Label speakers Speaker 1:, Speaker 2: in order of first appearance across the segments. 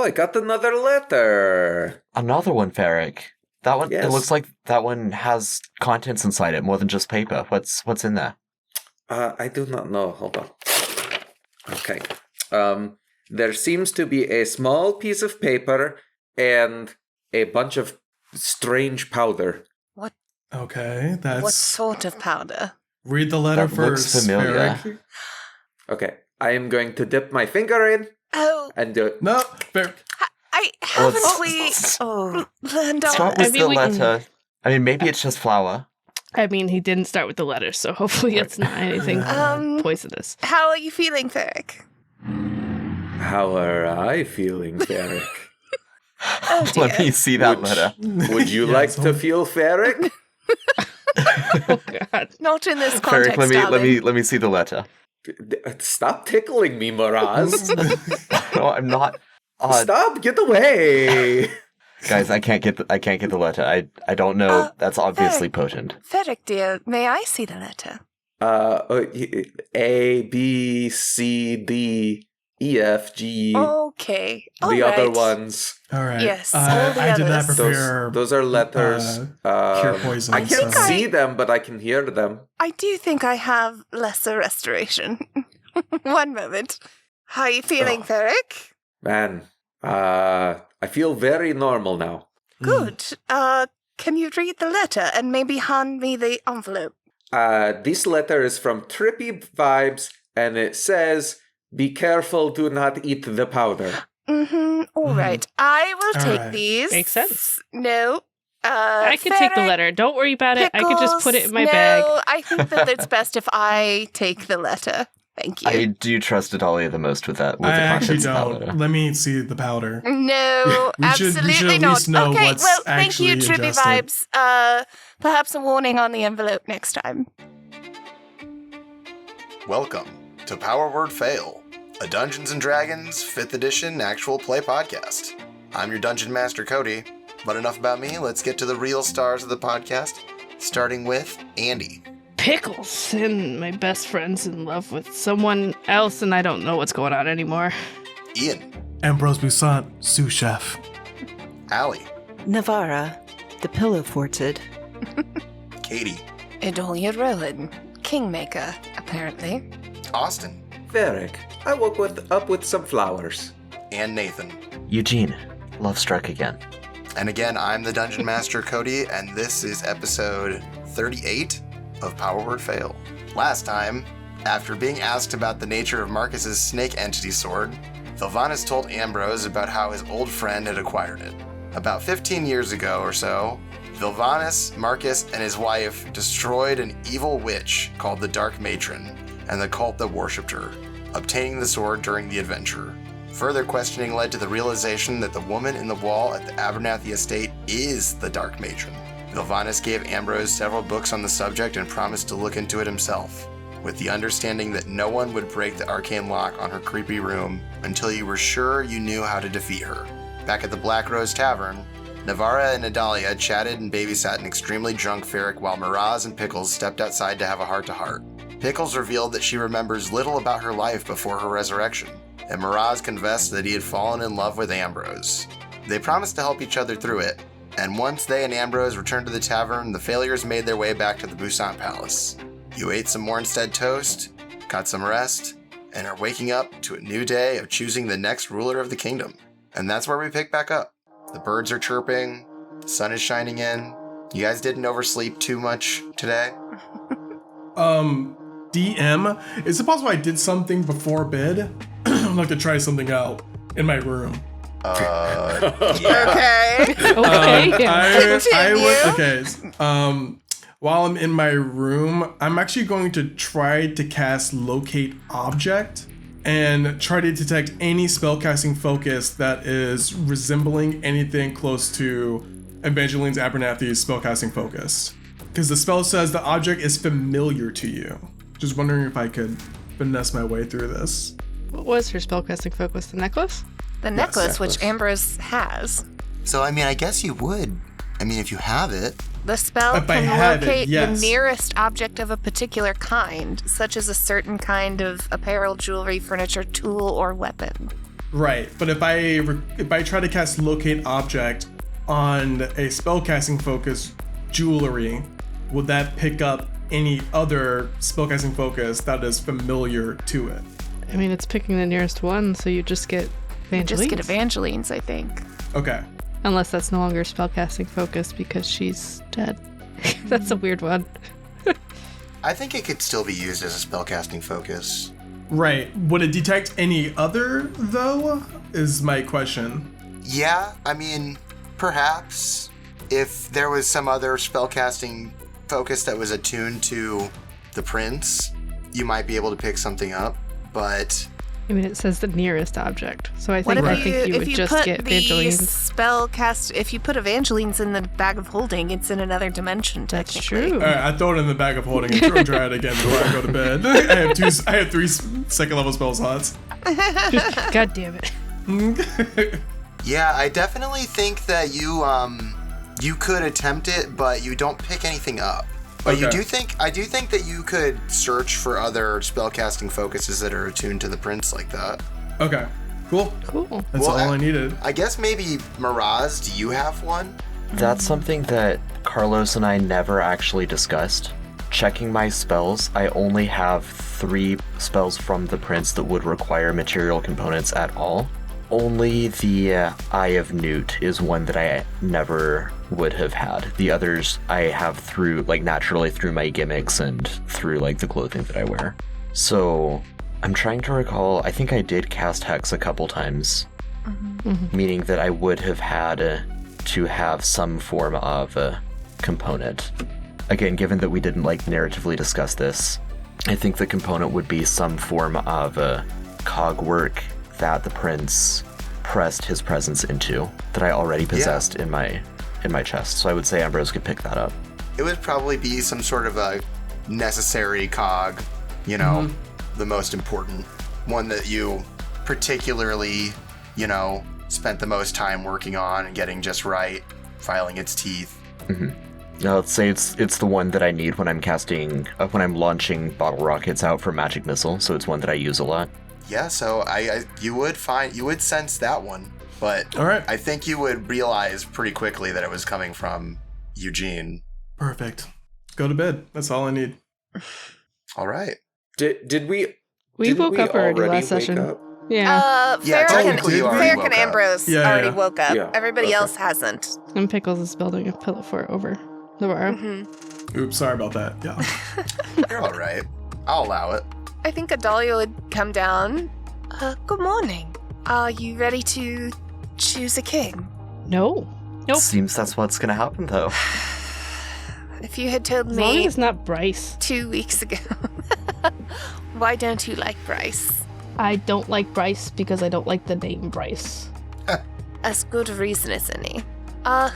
Speaker 1: Oh, I got another letter.
Speaker 2: Another one, Ferric. That one,
Speaker 1: Yes.
Speaker 2: It looks like that one has contents inside it more than just paper. What's in there?
Speaker 1: I do not know. Hold on. Okay. There seems to be a small piece of paper and a bunch of strange powder.
Speaker 3: What?
Speaker 4: Okay, that's...
Speaker 3: What sort of powder?
Speaker 4: Read the letter
Speaker 2: That looks
Speaker 4: first,
Speaker 2: familiar.
Speaker 4: Ferric.
Speaker 1: Okay. I am going to dip my finger in
Speaker 3: Oh,
Speaker 1: and do it.
Speaker 4: No, Ferric.
Speaker 3: haven't we learned all
Speaker 2: Start
Speaker 3: this?
Speaker 2: with the letter. I mean, maybe it's just flour.
Speaker 5: I mean, he didn't start with the letter, so hopefully it's not anything poisonous.
Speaker 3: How are you feeling, Ferric?
Speaker 1: How are I feeling, Ferric?
Speaker 3: Oh, dear.
Speaker 2: Let me see that letter.
Speaker 1: Would you like to feel Ferric?
Speaker 5: Oh, God.
Speaker 3: Not in this context,
Speaker 2: Ferric, let me see the letter.
Speaker 1: Stop tickling me, Miraz.
Speaker 2: No, I'm not.
Speaker 1: Stop! Get away!
Speaker 2: Guys, I can't get the letter. I don't know. That's obviously potent.
Speaker 3: Ferric, dear, may I see the letter?
Speaker 1: A, B, C, D, E, F, G.
Speaker 3: Okay.
Speaker 1: The other ones.
Speaker 4: All right.
Speaker 3: Yes, all the
Speaker 4: I did not
Speaker 3: others.
Speaker 4: prepare...
Speaker 1: Those are letters.
Speaker 4: cure poison.
Speaker 1: I can't
Speaker 4: so-
Speaker 1: see them, but I can hear them.
Speaker 3: I do think I have lesser restoration. One moment. How are you feeling, Ferric?
Speaker 1: Man, I feel very normal now.
Speaker 3: Good. Can you read the letter and maybe hand me the envelope?
Speaker 1: This letter is from Trippy Vibes, and it says, "Be careful, do not eat the powder."
Speaker 3: Mm-hmm. All right. I will
Speaker 4: All
Speaker 3: take
Speaker 4: right.
Speaker 3: these.
Speaker 5: Makes sense.
Speaker 3: No.
Speaker 5: I can take the
Speaker 3: Ferric,
Speaker 5: letter. Don't worry about it. I could just put it in my
Speaker 3: Pkelz,
Speaker 5: bag.
Speaker 3: No, I think that it's best if I take the letter. Thank you.
Speaker 2: I do trust Adalia the most with that. With
Speaker 4: I
Speaker 2: the
Speaker 4: actually
Speaker 2: contents of that
Speaker 4: don't. Let me see the powder.
Speaker 3: No,
Speaker 4: We should
Speaker 3: absolutely
Speaker 4: at
Speaker 3: not.
Speaker 4: least know
Speaker 3: Okay,
Speaker 4: what's
Speaker 3: well, thank you,
Speaker 4: actually
Speaker 3: Trippy
Speaker 4: ingested.
Speaker 3: Vibes. Perhaps a warning on the envelope next time.
Speaker 6: Welcome to Power Word Fail, a Dungeons & Dragons 5th edition actual play podcast. I'm your Dungeon Master, Cody, but enough about me, let's get to the real stars of the podcast, starting with Andy.
Speaker 5: Pkelz, and my best friend's in love with someone else, and I don't know what's going on anymore.
Speaker 6: Ian.
Speaker 4: Ambrose Boussaint, sous chef.
Speaker 6: Allie.
Speaker 7: Navara, the pillow-forted.
Speaker 6: Katie.
Speaker 3: Idolia Rowan, Kingmaker, apparently.
Speaker 6: Austin.
Speaker 1: Ferric, I woke up with some flowers.
Speaker 6: And Nathan.
Speaker 2: Eugene, love struck again.
Speaker 6: And again, I'm the Dungeon Master, Cody, and this is episode 38 of Power Word Fail. Last time, after being asked about the nature of Marcus's snake entity sword, Vilvanus told Ambrose about how his old friend had acquired it. About 15 years ago or so, Vilvanus, Marcus, and his wife destroyed an evil witch called the Dark Matron and the cult that worshipped her, obtaining the sword during the adventure. Further questioning led to the realization that the woman in the wall at the Abernathy estate is the Dark Matron. Vilvanus gave Ambrose several books on the subject and promised to look into it himself, with the understanding that no one would break the arcane lock on her creepy room until you were sure you knew how to defeat her. Back at the Black Rose Tavern, Navara and Adalia chatted and babysat an extremely drunk Ferric while Miraz and Pkelz stepped outside to have a heart-to-heart. Pkelz revealed that she remembers little about her life before her resurrection, and Miraz confessed that he had fallen in love with Ambrose. They promised to help each other through it, and once they and Ambrose returned to the tavern, the failures made their way back to the Boussaint Palace. You ate some Mournstead toast, got some rest, and are waking up to a new day of choosing the next ruler of the kingdom. And that's where we pick back up. The birds are chirping, the sun is shining in. You guys didn't oversleep too much today?
Speaker 4: DM, is it possible I did something before bed? I'd like to try something out in my room.
Speaker 6: Yeah.
Speaker 3: Okay.
Speaker 4: While I'm in my room, I'm actually going to try to cast Locate Object and try to detect any spellcasting focus that is resembling anything close to Evangeline's Abernathy's spellcasting focus. Because the spell says the object is familiar to you. Just wondering if I could finesse my way through this.
Speaker 5: What was her spellcasting focus? The necklace?
Speaker 3: The necklace, which Ambrose has.
Speaker 6: So, I guess you would. If you have it.
Speaker 3: The spell
Speaker 4: If I
Speaker 3: can
Speaker 4: had it,
Speaker 3: locate
Speaker 4: yes.
Speaker 3: the nearest object of a particular kind, such as a certain kind of apparel, jewelry, furniture, tool, or weapon.
Speaker 4: Right, but if I try to cast Locate Object on a spellcasting focus jewelry, would that pick up any other spellcasting focus that is familiar to it?
Speaker 5: I mean, it's picking the nearest one, so you just get Evangelines.
Speaker 3: Just get Evangeline's, I think.
Speaker 4: Okay.
Speaker 5: Unless that's no longer spellcasting focus because she's dead. That's a weird one.
Speaker 6: I think it could still be used as a spellcasting focus.
Speaker 4: Right. Would it detect any other, though? Is my question.
Speaker 6: Yeah, I mean, perhaps if there was some other spellcasting focus that was attuned to the prince, you might be able to pick something up, but...
Speaker 5: I mean, it says the nearest object, so I think you would just get Evangeline's.
Speaker 3: If you put Evangeline's in the bag of holding, it's in another dimension,
Speaker 5: That's
Speaker 3: technically.
Speaker 5: true.
Speaker 4: All right, I throw it in the bag of holding and throw dry it again before I go to bed. I have 3 second level spell slots.
Speaker 5: God damn it.
Speaker 6: Yeah, I definitely think that you could attempt it, but you don't pick anything up. But
Speaker 4: Okay.
Speaker 6: I do think that you could search for other spellcasting focuses that are attuned to the prince like that.
Speaker 4: Okay. Cool.
Speaker 5: Cool.
Speaker 4: That's all I needed.
Speaker 6: I guess maybe Miraz, do you have one?
Speaker 2: That's something that Carlos and I never actually discussed. Checking my spells, I only have 3 spells from the prince that would require material components at all. Only the Eye of Newt is one that I never would have had. The others I have through, naturally through my gimmicks and through, the clothing that I wear. So, I'm trying to recall, I think I did cast Hex a couple times, meaning that I would have had to have some form of component. Again, given that we didn't, narratively discuss this, I think the component would be some form of cog work that the prince pressed his presence into that I already possessed in my chest. So I would say Ambrose could pick that up.
Speaker 6: It would probably be some sort of a necessary cog, the most important one that you particularly, spent the most time working on and getting just right, filing its teeth.
Speaker 2: Now let's say it's the one that I need when I'm when I'm launching bottle rockets out for magic missile. So it's one that I use a lot.
Speaker 6: Yeah, so you would sense that one, but
Speaker 4: All right.
Speaker 6: I think you would realize pretty quickly that it was coming from Eugene.
Speaker 4: Perfect. Go to bed. That's all I need.
Speaker 6: All right.
Speaker 1: Did we?
Speaker 5: We
Speaker 1: didn't
Speaker 5: woke
Speaker 1: we
Speaker 5: up already
Speaker 1: already
Speaker 5: last
Speaker 1: wake
Speaker 5: session.
Speaker 1: up?
Speaker 5: Yeah.
Speaker 6: Yeah, technically you already
Speaker 3: Ferric
Speaker 6: woke
Speaker 3: and
Speaker 6: up.
Speaker 3: Ambrose
Speaker 4: Yeah,
Speaker 3: already
Speaker 4: yeah.
Speaker 3: woke up.
Speaker 1: Yeah,
Speaker 3: Everybody
Speaker 1: okay.
Speaker 3: else hasn't.
Speaker 5: And Pkelz is building a pillow fort over Navarro.
Speaker 4: Oops, sorry about that. Yeah.
Speaker 6: You're all right. I'll allow it.
Speaker 3: I think Adalia would come down. Good morning. Are you ready to choose a king?
Speaker 5: No. Nope.
Speaker 2: Seems that's what's gonna happen though.
Speaker 3: If you had told
Speaker 5: As long as
Speaker 3: me
Speaker 5: it's not Bryce.
Speaker 3: 2 weeks ago. Why don't you like Bryce?
Speaker 5: I don't like Bryce because I don't like the name Bryce.
Speaker 3: As good a reason as any.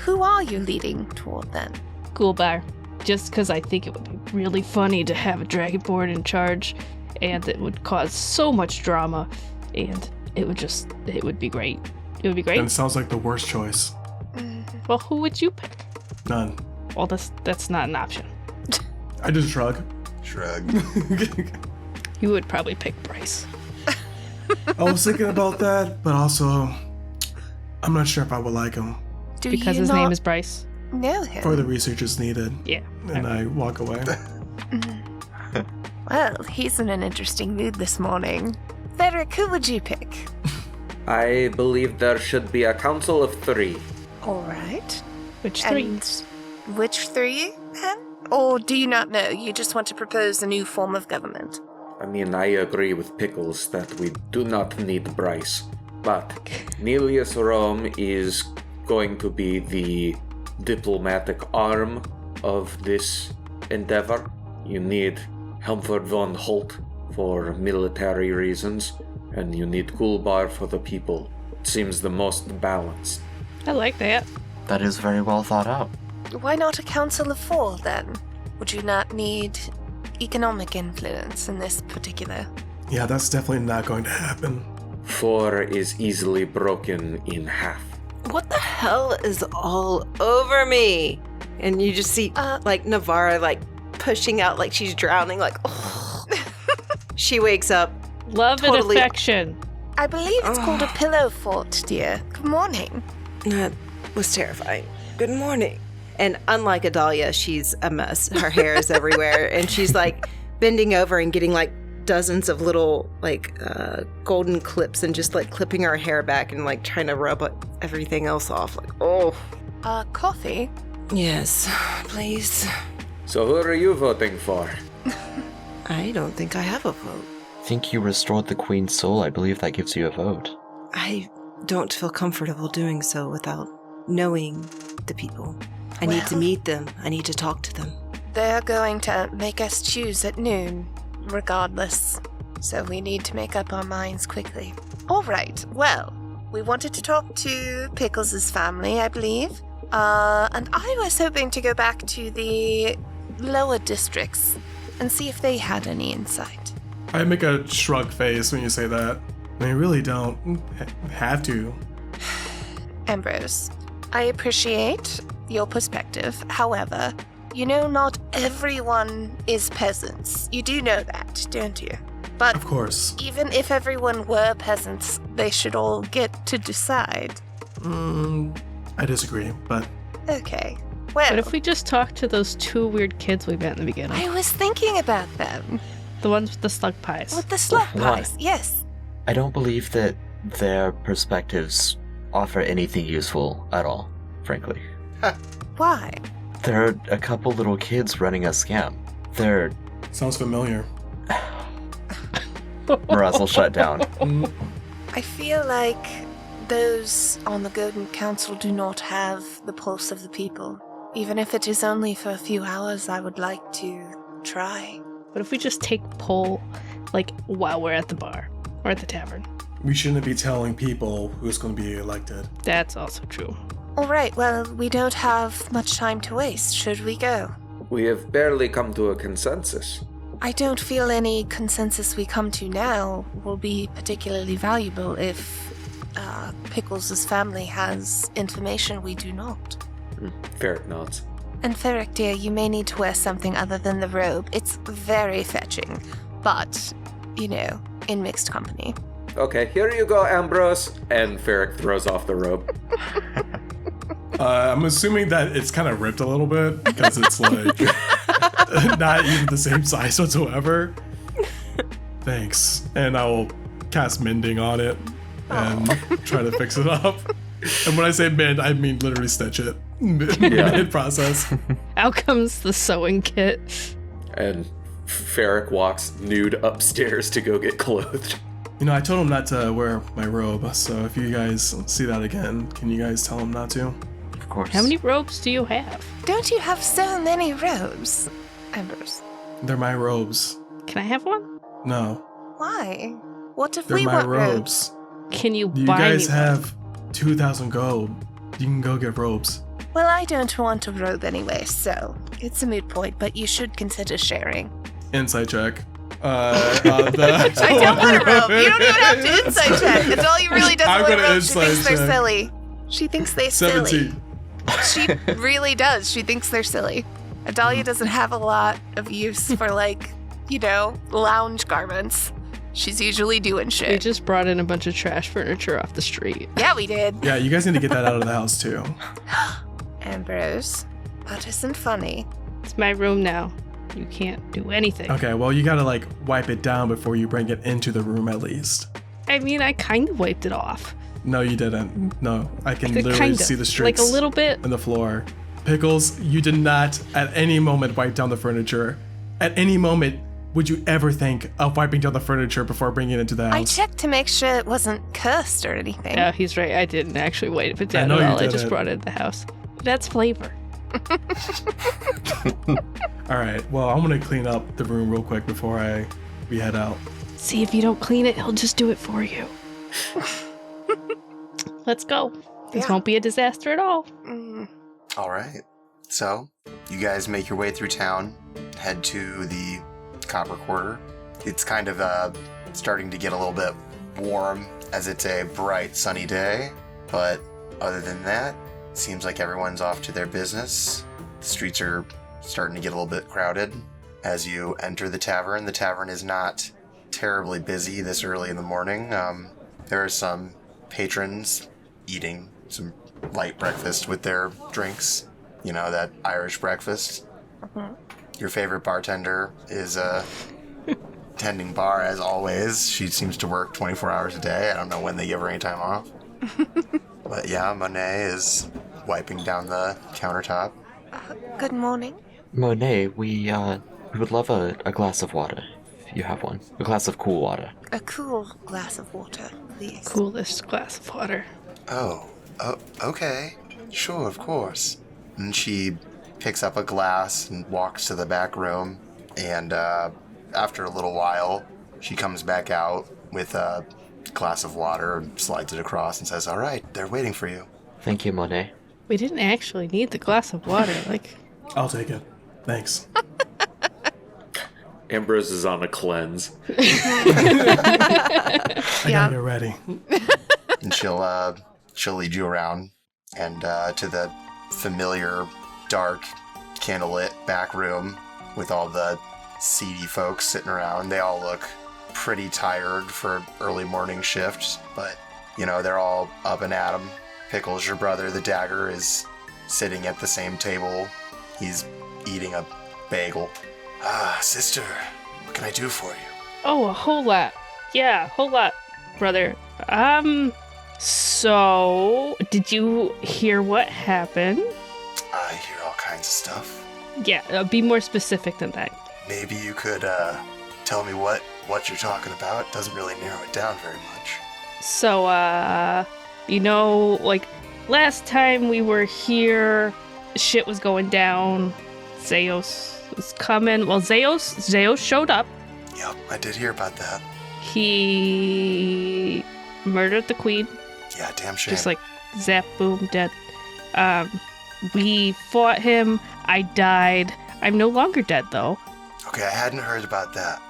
Speaker 3: Who are you leading toward then?
Speaker 5: Ghoulbar. Just because I think it would be really funny to have a dragonborn in charge, and it would cause so much drama, and it would be great. It would be great.
Speaker 4: And it sounds like the worst choice.
Speaker 5: Well, who would you pick?
Speaker 4: None.
Speaker 5: Well, that's not an option.
Speaker 4: I just shrug.
Speaker 6: Shrug.
Speaker 5: You would probably pick Bryce.
Speaker 4: I was thinking about that, but also, I'm not sure if I would like him.
Speaker 3: Do
Speaker 5: Because
Speaker 3: you
Speaker 5: his
Speaker 3: not
Speaker 5: name is Bryce.
Speaker 3: know him?
Speaker 4: For the research is needed.
Speaker 5: Yeah.
Speaker 4: And I walk away.
Speaker 3: Well, he's in an interesting mood this morning. Ferric, who would you pick?
Speaker 1: I believe there should be a council of 3.
Speaker 3: All right.
Speaker 5: Which 3?
Speaker 3: And which 3, then? Or do you not know? You just want to propose a new form of government?
Speaker 1: I mean, I agree with Pkelz that we do not need Bryce, but Nelius Rome is going to be the diplomatic arm of this endeavor. You need Helmford von Holt for military reasons, and you need Ghoulbar for the people. It seems the most balanced.
Speaker 5: I like that.
Speaker 2: That is very well thought out.
Speaker 3: Why not a council of 4, then? Would you not need economic influence in this particular?
Speaker 4: Yeah, that's definitely not going to happen.
Speaker 1: 4 is easily broken in half.
Speaker 7: What the hell is all over me? And you just see, Navarra, pushing out like she's drowning, She wakes up.
Speaker 5: Love
Speaker 7: Totally.
Speaker 5: and affection.
Speaker 3: I believe it's called a pillow fort, dear. Good morning.
Speaker 7: That was terrifying. Good morning. And unlike Adalia, she's a mess. Her hair is everywhere. And she's like bending over and getting like dozens of little like golden clips and just like clipping her hair back and like trying to rub everything else off. Like, oh.
Speaker 3: Coffee?
Speaker 7: Yes, please.
Speaker 1: So who are you voting for?
Speaker 7: I don't think I have a vote.
Speaker 2: I think you restored the Queen's soul. I believe that gives you a vote.
Speaker 7: I don't feel comfortable doing so without knowing the people. I need to meet them. I need to talk to them.
Speaker 3: They're going to make us choose at noon, regardless. So we need to make up our minds quickly. All right, well, we wanted to talk to Pkelz' family, I believe. And I was hoping to go back to the lower districts and see if they had any insight.
Speaker 4: I make a shrug face when you say that. I really don't have to.
Speaker 3: Ambrose, I appreciate your perspective. However, you know not everyone is peasants. You do know that, don't you? But
Speaker 4: of course.
Speaker 3: Even if everyone were peasants, they should all get to decide.
Speaker 4: I disagree, but...
Speaker 3: Okay. Well...
Speaker 5: But if we just talk to those 2 weird kids we met in the beginning?
Speaker 3: I was thinking about them.
Speaker 5: The ones with the slug pies.
Speaker 3: With the slug pies, yes.
Speaker 2: I don't believe that their perspectives offer anything useful at all, frankly.
Speaker 3: Why?
Speaker 2: There are a couple little kids running a scam. They're...
Speaker 4: Sounds familiar.
Speaker 2: Miraz will shut down.
Speaker 3: I feel like those on the Golden Council do not have the pulse of the people. Even if it is only for a few hours, I would like to try.
Speaker 5: What if we just take poll, like, while we're at the bar or at the tavern?
Speaker 4: We shouldn't be telling people who's going to be elected.
Speaker 5: That's also true.
Speaker 3: All right, well, we don't have much time to waste. Should we go?
Speaker 1: We have barely come to a consensus.
Speaker 3: I don't feel any consensus we come to now will be particularly valuable if Pkelz' family has information we do not.
Speaker 1: Ferric nods.
Speaker 3: And Ferric, dear, you may need to wear something other than the robe. It's very fetching, but, you know, in mixed company.
Speaker 1: Okay, here you go, Ambrose. And Ferric throws off the robe.
Speaker 4: I'm assuming that it's kind of ripped a little bit because it's like not even the same size whatsoever. Thanks. And I will cast mending on it and try to fix it up. And when I say mend, I mean literally stitch it mid-process.
Speaker 5: Out comes the sewing kit.
Speaker 1: And Ferric walks nude upstairs to go get clothed.
Speaker 4: You know, I told him not to wear my robe, so if you guys see that again, can you guys tell him not to?
Speaker 2: Of course.
Speaker 5: How many robes do you have?
Speaker 3: Don't you have so many robes, Ambrose?
Speaker 4: They're my robes.
Speaker 5: Can I have one?
Speaker 4: No.
Speaker 3: Why? What if
Speaker 4: They're
Speaker 3: we
Speaker 4: my
Speaker 3: want
Speaker 4: robes.
Speaker 5: Can you
Speaker 4: You
Speaker 5: buy
Speaker 4: guys
Speaker 5: me one?
Speaker 4: have 2,000 gold. You can go get robes.
Speaker 3: Well, I don't want a robe anyway, so it's a moot point, but you should consider sharing.
Speaker 4: Insight check.
Speaker 3: I don't want a robe. You don't even have to insight check. It's all you really doesn't
Speaker 4: I'm
Speaker 3: want a
Speaker 4: gonna
Speaker 3: robe. She thinks
Speaker 4: insight
Speaker 3: they're
Speaker 4: check.
Speaker 3: silly. She thinks they're
Speaker 4: 17.
Speaker 3: silly. She really does. She thinks they're silly. Adalia doesn't have a lot of use for, like, you know, lounge garments. She's usually doing
Speaker 5: We
Speaker 3: shit.
Speaker 5: just brought in a bunch of trash furniture off the street.
Speaker 3: Yeah, we did.
Speaker 4: Yeah, you guys need to get that out of the house too.
Speaker 3: Ambrose, that isn't funny.
Speaker 5: It's my room now. You can't do anything.
Speaker 4: Okay, well, you gotta like wipe it down before you bring it into the room at least.
Speaker 5: I mean, I kind of wiped it off.
Speaker 4: No, you didn't. No, I can
Speaker 5: Like,
Speaker 4: literally
Speaker 5: kinda.
Speaker 4: see the
Speaker 5: Like
Speaker 4: streaks
Speaker 5: a little bit.
Speaker 4: on the floor. Pkelz, you did not at any moment wipe down the furniture. At any moment would you ever think of wiping down the furniture before bringing it into the house?
Speaker 3: I checked to make sure it wasn't cursed or anything.
Speaker 5: Yeah, he's right. I didn't actually wipe it down
Speaker 4: know
Speaker 5: at
Speaker 4: you
Speaker 5: all. I just
Speaker 4: didn't.
Speaker 5: brought it in the house. That's flavor.
Speaker 4: All right, well, I'm gonna clean up the room real quick before we head out.
Speaker 5: See, if you don't clean it, he'll just do it for you. Let's go. This
Speaker 3: Yeah.
Speaker 5: won't be a disaster at all.
Speaker 6: All right. So, you guys make your way through town, head to the Copper Quarter. It's kind of starting to get a little bit warm as it's a bright, sunny day. But other than that, it seems like everyone's off to their business. The streets are starting to get a little bit crowded. As you enter the tavern is not terribly busy this early in the morning. There are some patrons eating some light breakfast with their drinks. You know, that Irish breakfast. Your favorite bartender is tending bar as always. She seems to work 24 hours a day. I don't know when they give her any time off. But yeah, Monet is wiping down the countertop.
Speaker 3: Good morning.
Speaker 2: Monet, we would love a glass of water, if you have one. A glass of cool water.
Speaker 3: A cool glass of water, please.
Speaker 5: Coolest glass of water.
Speaker 6: Oh, okay. Sure, of course. And she picks up a glass and walks to the back room. And after a little while, she comes back out with a glass of water and slides it across and says, "All right, they're waiting for you."
Speaker 2: Thank you, Monet.
Speaker 5: We didn't actually need the glass of water, like...
Speaker 4: I'll take it. Thanks.
Speaker 1: Ambrose is on a cleanse.
Speaker 4: I gotta get ready.
Speaker 6: And she'll lead you around and to the familiar, dark, candlelit back room with all the seedy folks sitting around. They all look pretty tired for early morning shifts, but, you know, they're all up and at 'em. Pkelz, your brother, the dagger, is sitting at the same table. He's eating a bagel. "Ah, sister, what can I do for you?"
Speaker 5: Oh, a whole lot. Yeah, a whole lot, brother. So, did you hear what happened?
Speaker 6: I hear all kinds of stuff.
Speaker 5: Yeah, be more specific than that.
Speaker 6: Maybe you could tell me what you're talking about. It doesn't really narrow it down very much.
Speaker 5: So, you know, like, last time we were here, shit was going down. Zeus was coming. Well, Zeus showed up.
Speaker 6: Yep, I did hear about that.
Speaker 5: He murdered the queen.
Speaker 6: Yeah, damn shame.
Speaker 5: Just like, zap, boom, dead. We fought him. I died. I'm no longer dead, though.
Speaker 6: Okay, I hadn't heard about that.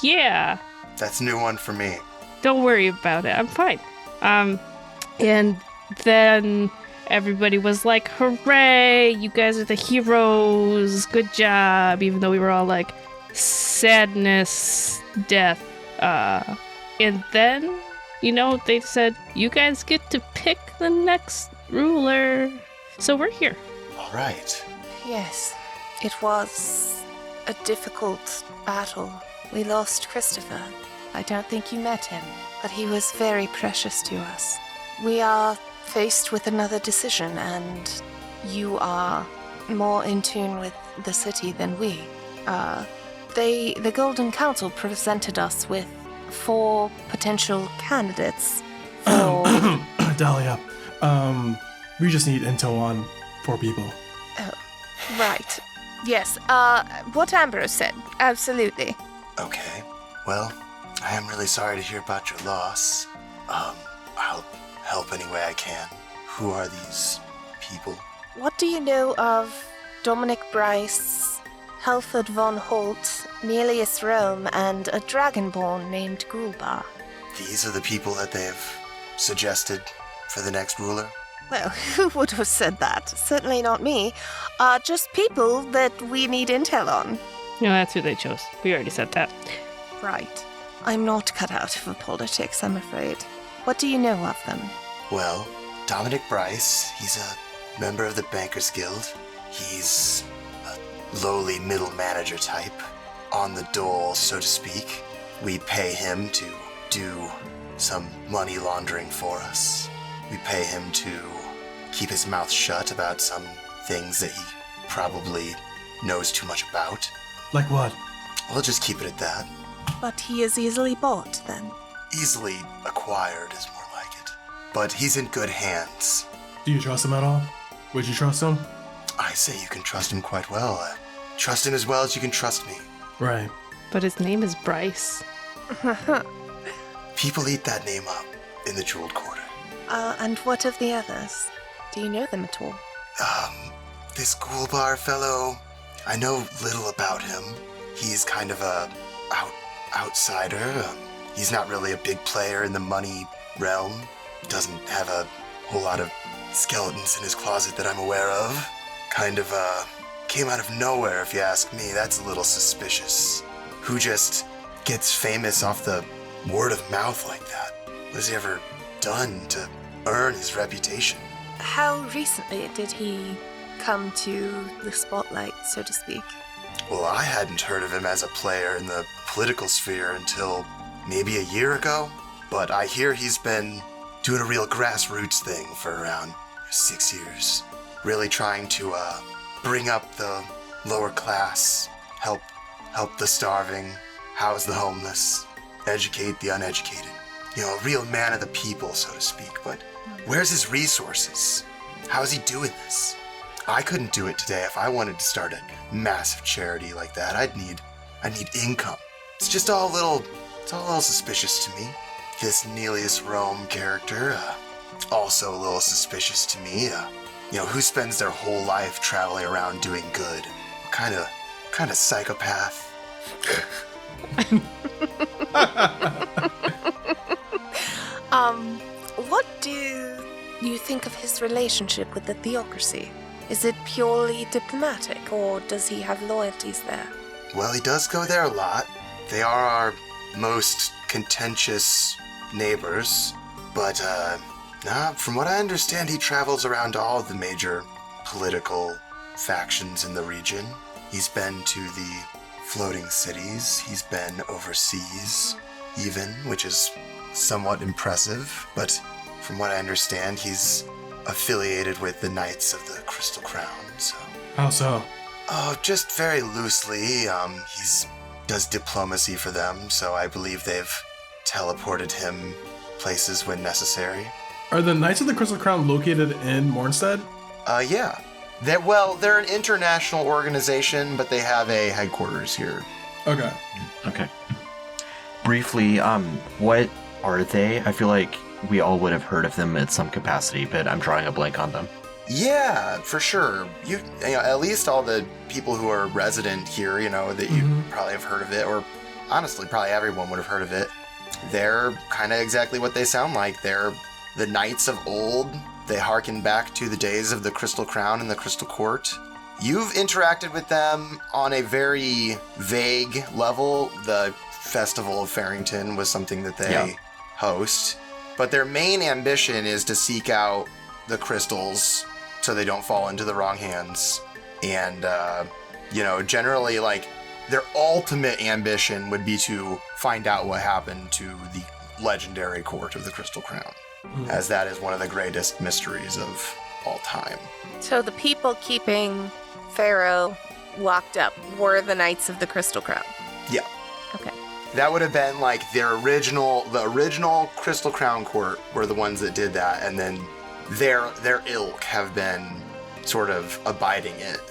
Speaker 5: Yeah.
Speaker 6: That's a new one for me.
Speaker 5: Don't worry about it. I'm fine. And then everybody was like, "Hooray! You guys are the heroes. Good job." Even though we were all like, sadness, death. And then, you know, they said, "You guys get to pick the next ruler." So we're here.
Speaker 6: All right.
Speaker 3: Yes, it was a difficult battle. We lost Christopher. I don't think you met him, but he was very precious to us. We are faced with another decision, and you are more in tune with the city than we. The Golden Council presented us with 4 potential candidates for...
Speaker 4: Dahlia, we just need intel on 4 people.
Speaker 3: Oh, right. Yes, what Ambrose said. Absolutely.
Speaker 6: Okay. Well, I am really sorry to hear about your loss. I'll help any way I can. Who are these people?
Speaker 3: What do you know of Dominic Bryce, Halford von Holt, Nelius Rome, and a dragonborn named Gulbar?
Speaker 6: These are the people that they've suggested for the next ruler?
Speaker 3: Well, who would have said that? Certainly not me. Just people that we need intel on.
Speaker 5: No, that's who they chose. We already said that.
Speaker 3: Right. I'm not cut out for politics, I'm afraid. What do you know of them?
Speaker 6: Well, Dominic Bryce, he's a member of the Bankers Guild. He's a lowly middle manager type, on the dole, so to speak. We pay him to do some money laundering for us. We pay him to keep his mouth shut about some things that he probably knows too much about.
Speaker 4: Like what?
Speaker 6: We'll just keep it at that.
Speaker 3: But he is easily bought, then.
Speaker 6: Easily acquired is more like it. But he's in good hands.
Speaker 4: Do you trust him at all? Would you trust him?
Speaker 6: I say you can trust him quite well. Trust him as well as you can trust me.
Speaker 4: Right.
Speaker 5: But his name is Bryce.
Speaker 6: People eat that name up in the Jeweled Quarter.
Speaker 3: And what of the others? Do you know them at all?
Speaker 6: This Gulbar fellow, I know little about him. He's kind of a outsider. He's not really a big player in the money realm. Doesn't have a whole lot of skeletons in his closet that I'm aware of. Kind of, came out of nowhere, if you ask me. That's a little suspicious. Who just gets famous off the word of mouth like that? What has he ever done to earn his reputation?
Speaker 3: How recently did he come to the spotlight, so to speak?
Speaker 6: Well, I hadn't heard of him as a player in the political sphere until maybe a year ago, but I hear he's been doing a real grassroots thing for around 6 years. Really trying to bring up the lower class, help the starving, house the homeless, educate the uneducated. You know, a real man of the people, so to speak, but where's his resources? How is he doing this? I couldn't do it today. If I wanted to start a massive charity like that, I'd need income. It's just all a little suspicious to me. This Nelius Rome character, also a little suspicious to me. You know, who spends their whole life traveling around doing good? What kind of psychopath?
Speaker 3: What do you think of his relationship with the theocracy? Is it purely diplomatic, or does he have loyalties there?
Speaker 6: Well, he does go there a lot. They are our most contentious neighbors, but from what I understand, he travels around all the major political factions in the region. He's been to the floating cities, he's been overseas even, which is somewhat impressive, but from what I understand, he's affiliated with the Knights of the Crystal Crown, so...
Speaker 4: How so?
Speaker 6: Oh, just very loosely. He's does diplomacy for them, so I believe they've teleported him places when necessary.
Speaker 4: Are the Knights of the Crystal Crown located in Mournstead?
Speaker 6: Yeah. They're an international organization, but they have a headquarters here.
Speaker 4: Okay.
Speaker 2: Okay. Briefly, what are they? I feel like we all would have heard of them at some capacity, but I'm drawing a blank on them.
Speaker 6: Yeah, for sure. You know, at least all the people who are resident here, you know, that you probably have heard of it, or honestly, probably everyone would have heard of it. They're kind of exactly what they sound like. They're the knights of old. They harken back to the days of the Crystal Crown and the Crystal Court. You've interacted with them on a very vague level. The Festival of Farrington was something that they host. But their main ambition is to seek out the crystals so they don't fall into the wrong hands. And, you know, generally, like, their ultimate ambition would be to find out what happened to the legendary court of the Crystal Crown, as that is one of the greatest mysteries of all time.
Speaker 3: So the people keeping Pharaoh locked up were the Knights of the Crystal Crown?
Speaker 6: Yeah.
Speaker 3: Okay.
Speaker 6: That would have been like the original Crystal Crown Court were the ones that did that, and then their ilk have been sort of abiding it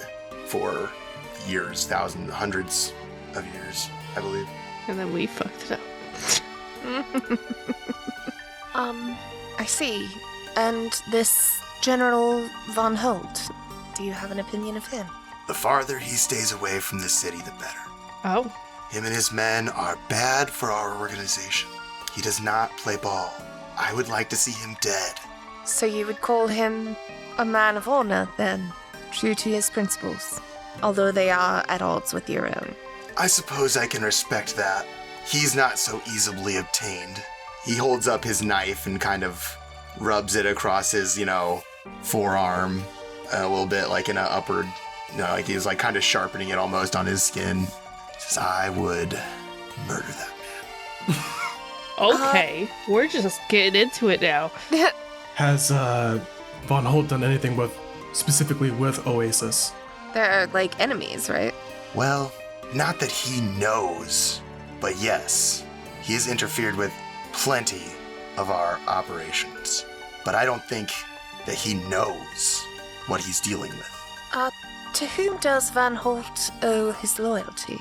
Speaker 6: for years, thousands, hundreds of years, I believe.
Speaker 5: And then we fucked it up.
Speaker 3: I see. And this General Von Holt, do you have an opinion of him?
Speaker 6: The farther he stays away from the city, the better.
Speaker 5: Oh.
Speaker 6: Him and his men are bad for our organization. He does not play ball. I would like to see him dead.
Speaker 3: So you would call him a man of honor, then, true to his principles, although they are at odds with your own.
Speaker 6: I suppose I can respect that. He's not so easily obtained. He holds up his knife and kind of rubs it across his, forearm a little bit, like in an upward, like he was like kind of sharpening it almost on his skin. Says, I would murder that man.
Speaker 5: Okay, we're just getting into it now.
Speaker 4: Has Von Holt done anything specifically with Oasis?
Speaker 3: They're like enemies, right?
Speaker 6: Well, not that he knows, but yes, he has interfered with plenty of our operations. But I don't think that he knows what he's dealing with.
Speaker 3: To whom does Van Holt owe his loyalty?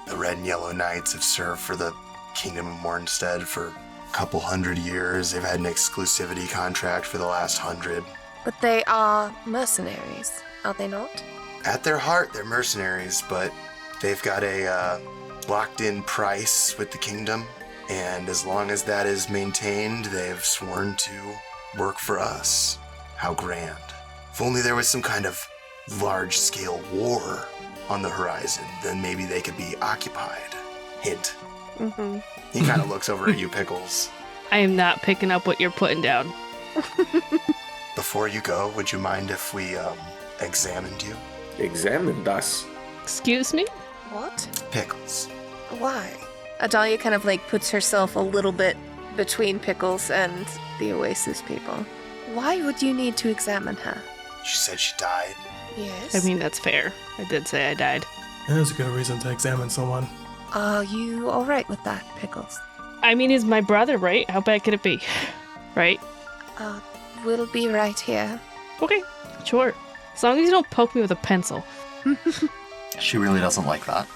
Speaker 6: The Red and Yellow Knights have served for the Kingdom of Mournstead for a couple hundred years. They've had an exclusivity contract for the last 100.
Speaker 3: But they are mercenaries, are they not?
Speaker 6: At their heart, they're mercenaries, but they've got a locked-in price with the kingdom, and as long as that is maintained, they've sworn to work for us. How grand. If only there was some kind of large-scale war on the horizon, then maybe they could be occupied. Hint,
Speaker 3: Mm-hmm.
Speaker 6: He kind of looks over at you, Pkelz.
Speaker 5: I am not picking up what you're putting down.
Speaker 6: Before you go, would you mind if we examined you?
Speaker 1: Examined us.
Speaker 5: Excuse me?
Speaker 3: What?
Speaker 6: Pkelz.
Speaker 3: Why? Adalia kind of like puts herself a little bit between Pkelz and the Oasis people. Why would you need to examine her?
Speaker 6: She said she died.
Speaker 3: Yes.
Speaker 5: I mean, that's fair. I did say I died.
Speaker 4: There's a good reason to examine someone.
Speaker 3: Are you alright with that, Pkelz?
Speaker 5: I mean, he's my brother, right? How bad could it be? Right?
Speaker 3: We'll be right here.
Speaker 5: Okay, sure. As long as you don't poke me with a pencil.
Speaker 2: She really doesn't like that.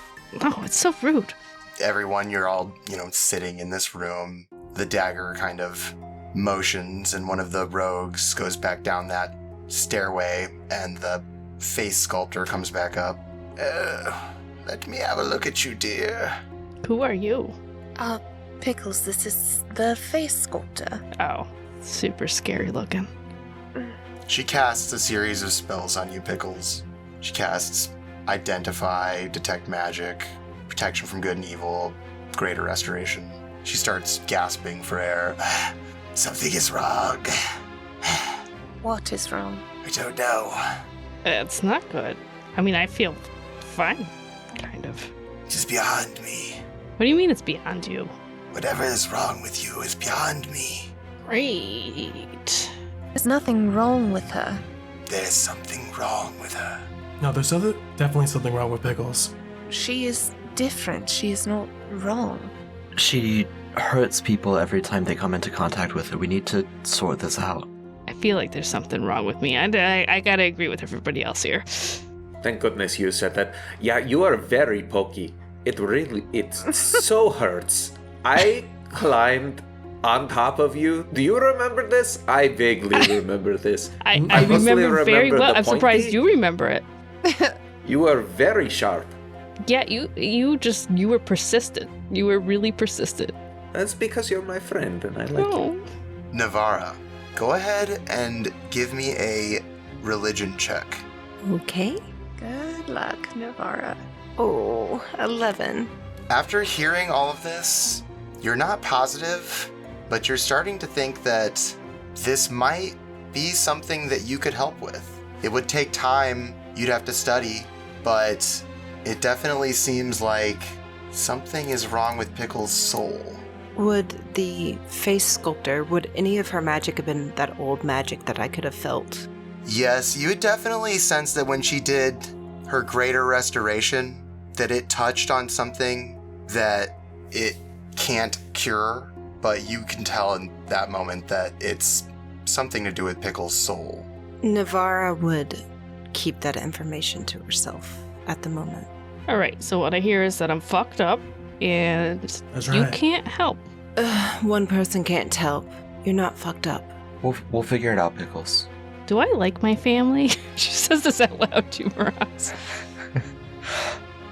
Speaker 5: Oh, it's so rude.
Speaker 6: Everyone, you're all, sitting in this room. The dagger kind of motions, and one of the rogues goes back down that stairway, and the face sculptor comes back up. Let me have a look at you, dear.
Speaker 5: Who are you?
Speaker 3: Pkelz, this is the face sculptor.
Speaker 5: Oh, super scary looking.
Speaker 6: She casts a series of spells on you, Pkelz. She casts Identify, Detect Magic, Protection from Good and Evil, Greater Restoration. She starts gasping for air. Something is wrong.
Speaker 3: What is wrong?
Speaker 6: I don't know.
Speaker 5: It's not good. I mean, I feel fine, kind of.
Speaker 6: It is beyond me.
Speaker 5: What do you mean it's beyond you?
Speaker 6: Whatever is wrong with you is beyond me.
Speaker 5: Great.
Speaker 3: There's nothing wrong with her.
Speaker 6: There's something wrong with her.
Speaker 4: No, there's definitely something wrong with Pkelz.
Speaker 3: She is different. She is not wrong.
Speaker 2: She hurts people every time they come into contact with her. We need to sort this out.
Speaker 5: I feel like there's something wrong with me. I gotta agree with everybody else here.
Speaker 1: Thank goodness you said that. Yeah, you are very pokey. It so hurts. I climbed on top of you. Do you remember this? I vaguely remember this.
Speaker 5: I
Speaker 1: mostly
Speaker 5: remember very
Speaker 1: remember
Speaker 5: well.
Speaker 1: the
Speaker 5: I'm surprised
Speaker 1: pointy.
Speaker 5: you remember it.
Speaker 1: You are very sharp.
Speaker 5: Yeah, you were persistent. You were really persistent.
Speaker 1: That's because you're my friend and I like you.
Speaker 6: Navara, go ahead and give me a religion check.
Speaker 7: Okay.
Speaker 3: Good luck, Navara.
Speaker 7: Oh, 11.
Speaker 6: After hearing all of this, you're not positive, but you're starting to think that this might be something that you could help with. It would take time, you'd have to study, but it definitely seems like something is wrong with Pkelz' soul.
Speaker 7: Would the face sculptor, would any of her magic have been that old magic that I could have felt?
Speaker 6: Yes, you would definitely sense that when she did her greater restoration, that it touched on something that it can't cure, but you can tell in that moment that it's something to do with Pkelz' soul.
Speaker 7: Navara would keep that information to herself at the moment.
Speaker 5: All right. So what I hear is that I'm fucked up, and
Speaker 4: That's
Speaker 5: you
Speaker 4: right.
Speaker 5: can't help.
Speaker 7: One person can't help. You're not fucked up.
Speaker 2: We'll figure it out, Pkelz.
Speaker 5: Do I like my family? She says this out loud to Miraz.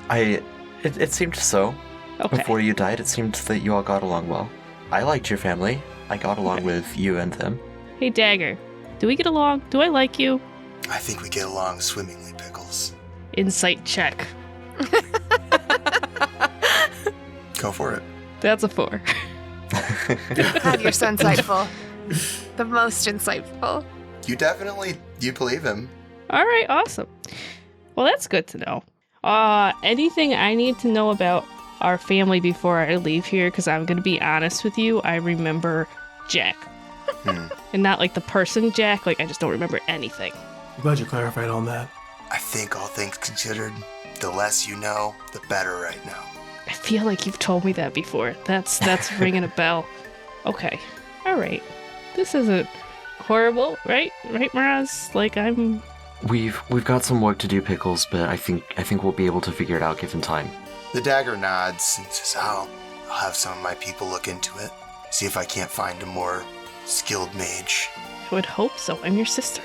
Speaker 2: It seemed so.
Speaker 5: Okay.
Speaker 2: Before you died, it seemed that you all got along well. I liked your family. I got along with you and them.
Speaker 5: Hey, Dagger. Do we get along? Do I like you?
Speaker 6: I think we get along swimmingly, Pkelz.
Speaker 5: Insight check.
Speaker 6: Go for it.
Speaker 5: That's a 4.
Speaker 3: God, you're so insightful. The most insightful.
Speaker 6: You believe him.
Speaker 5: All right, awesome. Well, that's good to know. Anything I need to know about our family before I leave here? Because I'm going to be honest with you, I remember Jack. And not like the person Jack, like I just don't remember anything.
Speaker 4: I'm glad you clarified on that.
Speaker 6: I think all things considered, the less you know, the better right now.
Speaker 5: I feel like you've told me that before. That's ringing a bell. Okay. All right. This isn't horrible, right? Right, Miraz? Like
Speaker 2: We've got some work to do, Pkelz, but I think we'll be able to figure it out given time.
Speaker 6: The dagger nods and says, I'll have some of my people look into it. See if I can't find a more skilled mage.
Speaker 5: I would hope so. I'm your sister.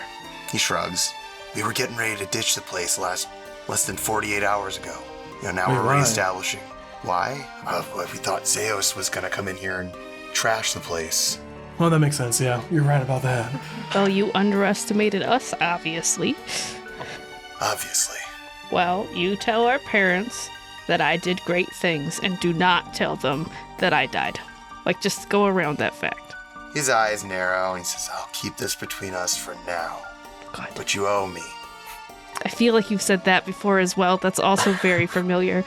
Speaker 6: He shrugs. We were getting ready to ditch the place less than 48 hours ago. Now
Speaker 4: Wait,
Speaker 6: we're
Speaker 4: why?
Speaker 6: reestablishing. Why? Well, we thought Zeus was going to come in here and trash the place.
Speaker 4: Well, that makes sense, yeah. You're right about that.
Speaker 5: Well, you underestimated us, obviously.
Speaker 6: Obviously.
Speaker 5: Well, you tell our parents that I did great things and do not tell them that I died. Like, just go around that fact.
Speaker 6: His eyes narrow and he says, I'll keep this between us for now.
Speaker 5: God.
Speaker 6: But you owe me.
Speaker 5: I feel like you've said that before as well. That's also very familiar.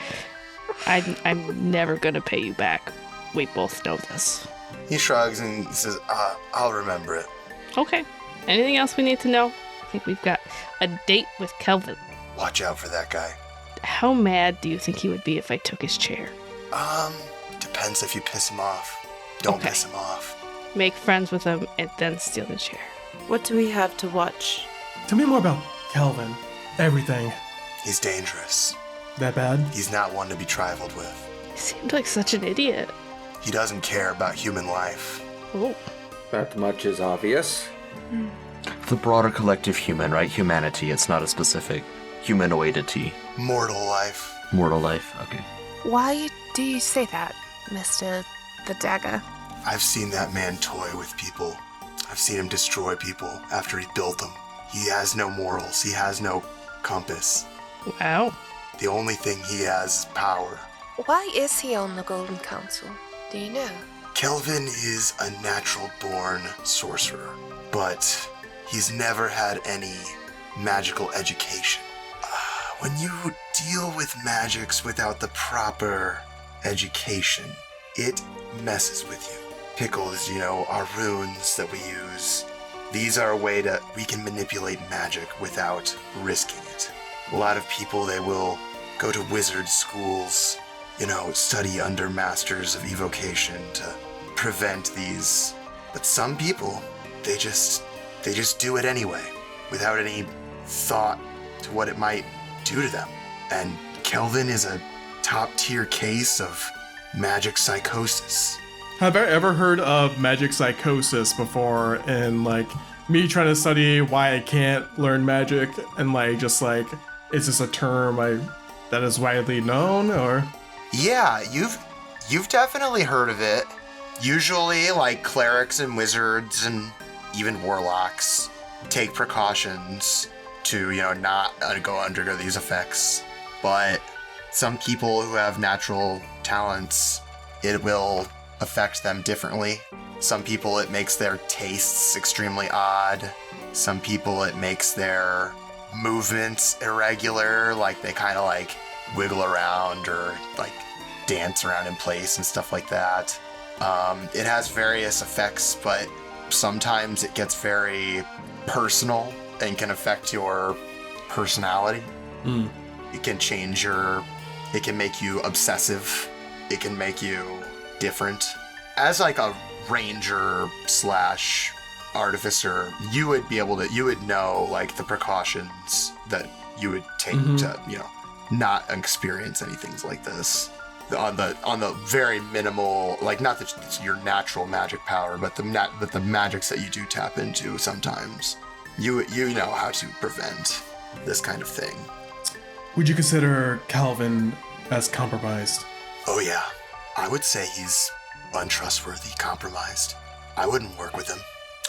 Speaker 5: I'm never going to pay you back. We both know this.
Speaker 6: He shrugs and he says, I'll remember it.
Speaker 5: Okay. Anything else we need to know? I think we've got a date with Kelvin.
Speaker 6: Watch out for that guy.
Speaker 5: How mad do you think he would be if I took his chair?
Speaker 6: Depends if you piss him off. Don't
Speaker 5: Okay.
Speaker 6: piss him off.
Speaker 5: Make friends with him and then steal the chair.
Speaker 7: What do we have to watch?
Speaker 4: Tell me more about Kelvin. Everything.
Speaker 6: He's dangerous.
Speaker 4: That bad?
Speaker 6: He's not one to be trifled with.
Speaker 5: He seemed like such an idiot.
Speaker 6: He doesn't care about human life.
Speaker 5: Oh.
Speaker 1: That much is obvious.
Speaker 2: The broader collective human, right? Humanity. It's not a specific humanoidity.
Speaker 6: Mortal life.
Speaker 2: Mortal life. Okay.
Speaker 3: Why do you say that, Mr. the Dagger?
Speaker 6: I've seen that man toy with people. I've seen him destroy people after he built them. He has no morals. He has no compass.
Speaker 5: Wow.
Speaker 6: The only thing he has is power.
Speaker 3: Why is he on the Golden Council? Do you know?
Speaker 6: Kelvin is a natural-born sorcerer, but he's never had any magical education. When you deal with magics without the proper education, it messes with you. Pkelz, are runes that we use. These are a way we can manipulate magic without risking it. A lot of people, they will go to wizard schools, study under masters of evocation to prevent these. But some people, they just do it anyway, without any thought to what it might do to them. And Kelvin is a top-tier case of magic psychosis.
Speaker 4: Have I ever heard of magic psychosis before? And me trying to study why I can't learn magic, and is this a term that is widely known, or?
Speaker 6: Yeah, you've definitely heard of it. Usually, clerics and wizards and even warlocks take precautions to, not undergo these effects. But some people who have natural talents, it will affect them differently. Some people, it makes their tastes extremely odd. Some people, it makes their movements irregular, they kind of wiggle around or dance around in place and stuff like that. It has various effects, but sometimes it gets very personal and can affect your personality. It can change it can make you obsessive. It can make you different. As a ranger / artificer, you would know the precautions that you would take to, not experience anything like this. On the very minimal, not that it's your natural magic power, but the magics that you do tap into sometimes, you know how to prevent this kind of thing.
Speaker 4: Would you consider Kelvin as compromised?
Speaker 6: Oh yeah, I would say he's untrustworthy, compromised. I wouldn't work with him.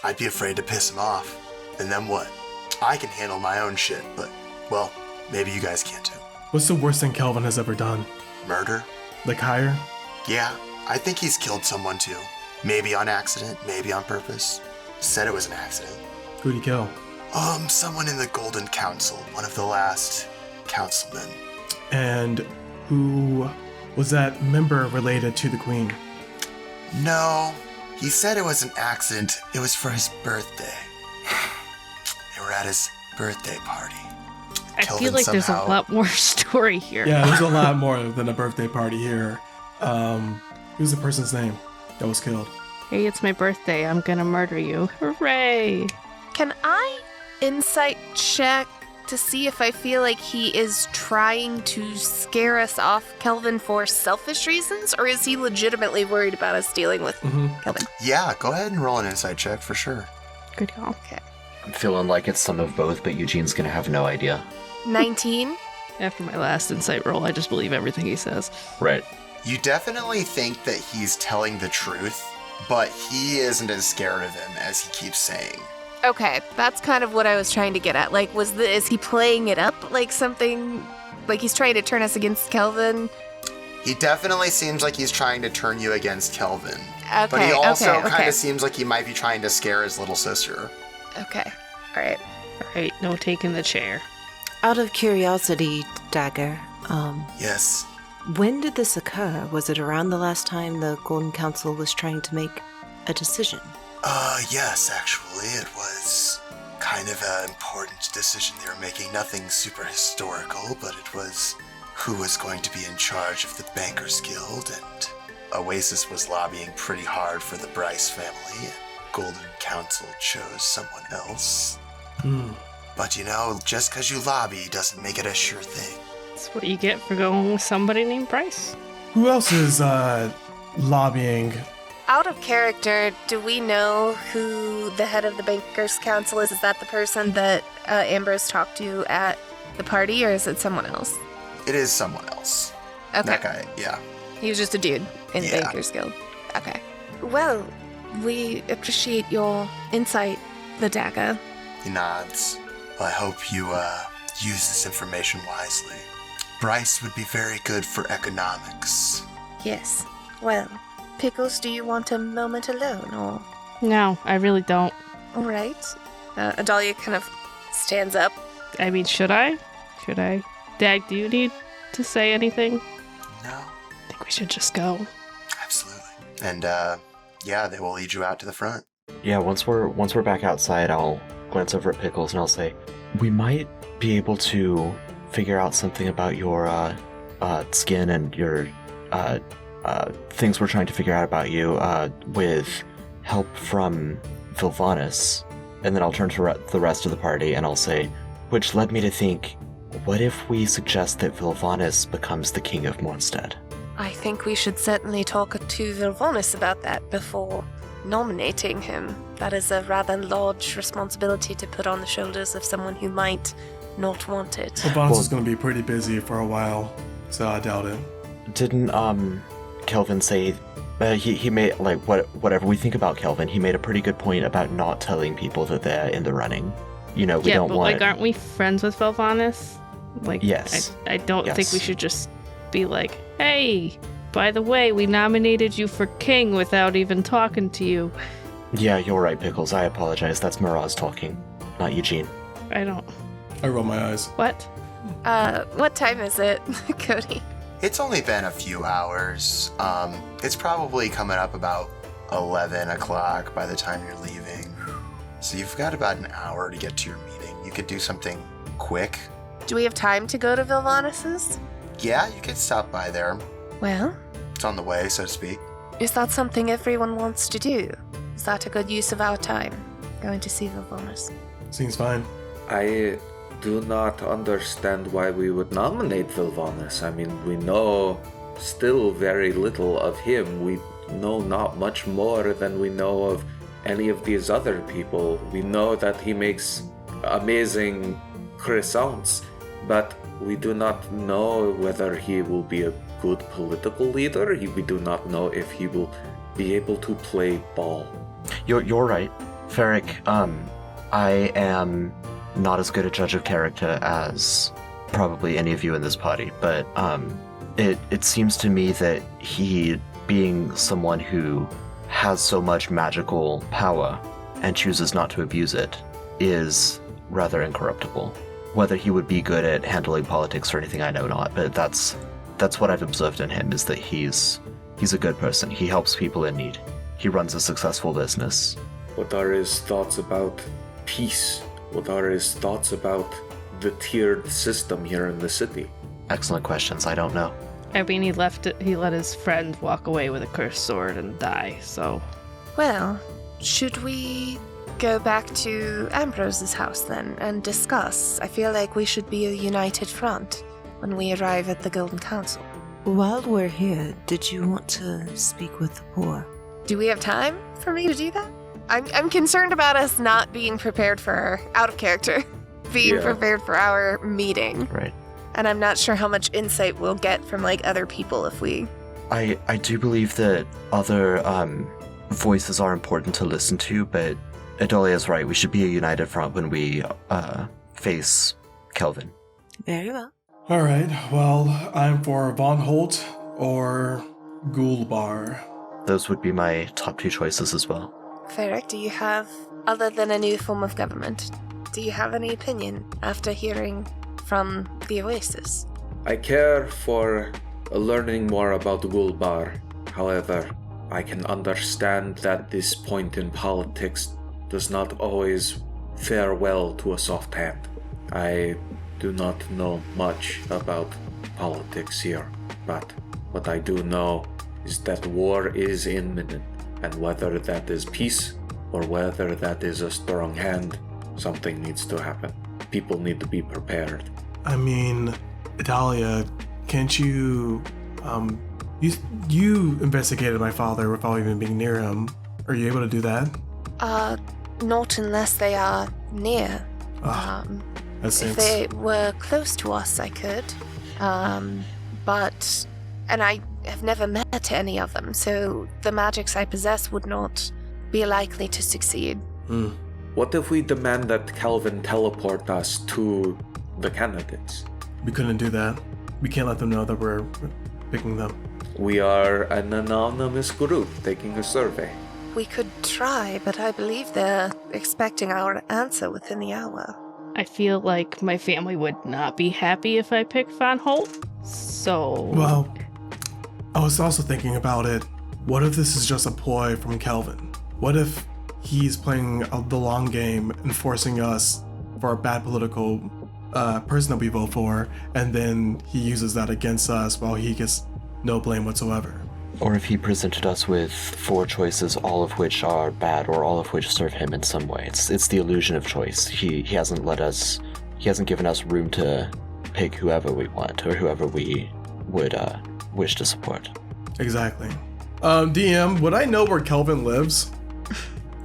Speaker 6: I'd be afraid to piss him off. And then what? I can handle my own shit, but, well, maybe you guys can too.
Speaker 4: What's the worst thing Kelvin has ever done?
Speaker 6: Murder?
Speaker 4: Hire?
Speaker 6: Yeah, I think he's killed someone too. Maybe on accident, maybe on purpose. Said it was an accident.
Speaker 4: Who'd he kill?
Speaker 6: Someone in the Golden Council, one of the last councilmen.
Speaker 4: And who was that member related to the Queen?
Speaker 6: No, he said it was an accident. It was for his birthday. They were at his birthday party.
Speaker 5: I feel like there's a lot more story here.
Speaker 4: Yeah, there's a lot more than a birthday party here. Who's the person's name that was killed?
Speaker 5: Hey, it's my birthday. I'm gonna murder you. Hooray!
Speaker 3: Can I insight check to see if I feel like he is trying to scare us off Kelvin for selfish reasons, or is he legitimately worried about us dealing with Kelvin?
Speaker 6: Yeah, go ahead and roll an insight check for sure.
Speaker 5: Good call.
Speaker 3: Okay.
Speaker 2: I'm feeling like it's some of both, but Eugene's gonna have no idea.
Speaker 3: 19?
Speaker 5: After my last insight roll, I just believe everything he says.
Speaker 2: Right.
Speaker 6: You definitely think that he's telling the truth, but he isn't as scared of him as he keeps saying.
Speaker 3: Okay, that's kind of what I was trying to get at. Is he playing it up like something Like he's trying to turn us against Kelvin?
Speaker 6: He definitely seems like he's trying to turn you against Kelvin.
Speaker 3: Okay,
Speaker 6: But he also
Speaker 3: okay.
Speaker 6: kind of seems like he might be trying to scare his little sister.
Speaker 3: Okay. All right.
Speaker 5: Alright, no taking the chair.
Speaker 7: Out of curiosity, Dagger,
Speaker 6: Yes.
Speaker 7: when did this occur? Was it around the last time the Golden Council was trying to make a decision?
Speaker 6: Yes, actually. It was kind of an important decision they were making. Nothing super historical, but it was who was going to be in charge of the Bankers Guild, and Oasis was lobbying pretty hard for the Bryce family, and Golden Council chose someone else. But you know, just because you lobby doesn't make it a sure thing.
Speaker 5: That's what you get for going with somebody named Bryce.
Speaker 4: Who else is lobbying?
Speaker 3: Out of character, do we know who the head of the Bankers Council is? Is that the person that Ambrose talked to at the party, or is it someone else?
Speaker 6: It is someone else.
Speaker 3: Okay.
Speaker 6: That guy, yeah.
Speaker 3: He was just a dude in the
Speaker 6: Yeah.
Speaker 3: Bankers Guild. Okay. Well, we appreciate your insight, the Dagger.
Speaker 6: He nods. Well, I hope you use this information wisely. Bryce would be very good for economics.
Speaker 3: Yes. Well, Pkelz, do you want a moment alone, or...?
Speaker 5: No, I really don't.
Speaker 3: All right. Adalia kind of stands up.
Speaker 5: I mean, should I? Should I? Dag, do you need to say anything?
Speaker 6: No,
Speaker 5: I think we should just go.
Speaker 6: absolutely. And yeah, they will lead you out to the front.
Speaker 2: Yeah, once we're back outside, I'll glance over at Pkelz and I'll say, we might be able to figure out something about your skin and your things we're trying to figure out about you with help from Vilvanus. And then I'll turn to the rest of the party and I'll say, which led me to think, what if we suggest that Vilvanus becomes the king of Mournstead?
Speaker 3: I think we should certainly talk to Vilvanus about that before nominating him. That is a rather large responsibility to put on the shoulders of someone who might not want it.
Speaker 4: Bonus is going to be pretty busy for a while, so I doubt it.
Speaker 2: Didn't Kelvin say he made, like, whatever we think about Kelvin, he made a pretty good point about not telling people that they're in the running. You know, we
Speaker 5: yeah,
Speaker 2: don't
Speaker 5: but
Speaker 2: want...
Speaker 5: like, aren't we friends with Vilvanus? Like,
Speaker 2: Yes.
Speaker 5: I don't think we
Speaker 2: Yes.
Speaker 5: should just be like, hey, by the way, we nominated you for king without even talking to you.
Speaker 2: Yeah, you're right, Pkelz. I apologize. That's Miraz talking, not Eugene.
Speaker 5: I don't...
Speaker 4: I roll my eyes.
Speaker 5: What?
Speaker 3: What time is it, Cody?
Speaker 6: It's only been a few hours. It's probably coming up about 11 o'clock by the time you're leaving. So you've got about an hour to get to your meeting. You could do something quick.
Speaker 3: Do we have time to go to Vilvanus's?
Speaker 6: Yeah, you could stop by there.
Speaker 3: Well,
Speaker 6: It's on the way, so to speak.
Speaker 3: is that something everyone wants to do? Is that a good use of our time? Going to see Vilvanus?
Speaker 4: Seems fine.
Speaker 1: I do not understand why we would nominate Vilvanus. I mean, we know still very little of him. We know not much more than we know of any of these other people. We know that he makes amazing croissants, but we do not know whether he will be a good political leader. We do not know if he will be able to play ball.
Speaker 2: You're right, Ferric. I am not as good a judge of character as probably any of you in this party, but it seems to me that he, being someone who has so much magical power and chooses not to abuse it, is rather incorruptible. Whether he would be good at handling politics or anything, I know not, but that's what I've observed in him, is that he's a good person. He helps people in need. He runs a successful business.
Speaker 1: What are his thoughts about peace? What are his thoughts about the tiered system here in the city?
Speaker 2: Excellent questions. I don't know.
Speaker 5: I mean, he let his friend walk away with a cursed sword and die, so...
Speaker 3: Well, should we go back to Ambrose's house then and discuss? I feel like we should be a united front when we arrive at the Golden Council.
Speaker 7: While we're here, did you want to speak with the poor?
Speaker 3: Do we have time for me to do that? I'm concerned about us not being prepared for out of character, being
Speaker 1: Yeah.
Speaker 3: prepared for our meeting.
Speaker 2: Right.
Speaker 3: And I'm not sure how much insight we'll get from like other people if we...
Speaker 2: I do believe that other voices are important to listen to, but Adolia is right. We should be a united front when we face Kelvin.
Speaker 7: Very well.
Speaker 4: All right, well, I'm for Von Holt or Ghoulbar.
Speaker 2: Those would be my top 2 choices as well.
Speaker 3: Ferric, do you have, other than a new form of government, do you have any opinion after hearing from the Oasis?
Speaker 1: I care for learning more about Gulbar. However, I can understand that this point in politics does not always fare well to a soft hand. I do not know much about politics here, but what I do know is that war is imminent, and whether that is peace or whether that is a strong hand, something needs to happen. People need to be prepared.
Speaker 4: I mean, Italia, can't you, you investigated my father without even being near him. Are you able to do that?
Speaker 3: Not unless they are near.
Speaker 4: That
Speaker 3: If
Speaker 4: seems...
Speaker 3: they were close to us, I could. But I have never met any of them, so the magics I possess would not be likely to succeed.
Speaker 1: What if we demand that Kelvin teleport us to the candidates?
Speaker 4: We couldn't do that. We can't let them know that we're picking them.
Speaker 1: We are an anonymous group taking a survey.
Speaker 3: We could try, but I believe they're expecting our answer within the hour.
Speaker 5: I feel like my family would not be happy if I picked Von Holt. So...
Speaker 4: Well, I was also thinking about it. What if this is just a ploy from Kelvin? What if he's playing the long game and forcing us for a bad political person that we vote for, and then he uses that against us while he gets no blame whatsoever?
Speaker 2: Or if he presented us with 4 choices, all of which are bad or all of which serve him in some way. It's the illusion of choice. He hasn't given us room to pick whoever we want or whoever we would wish to support.
Speaker 4: Exactly. DM, would I know where Kelvin lives?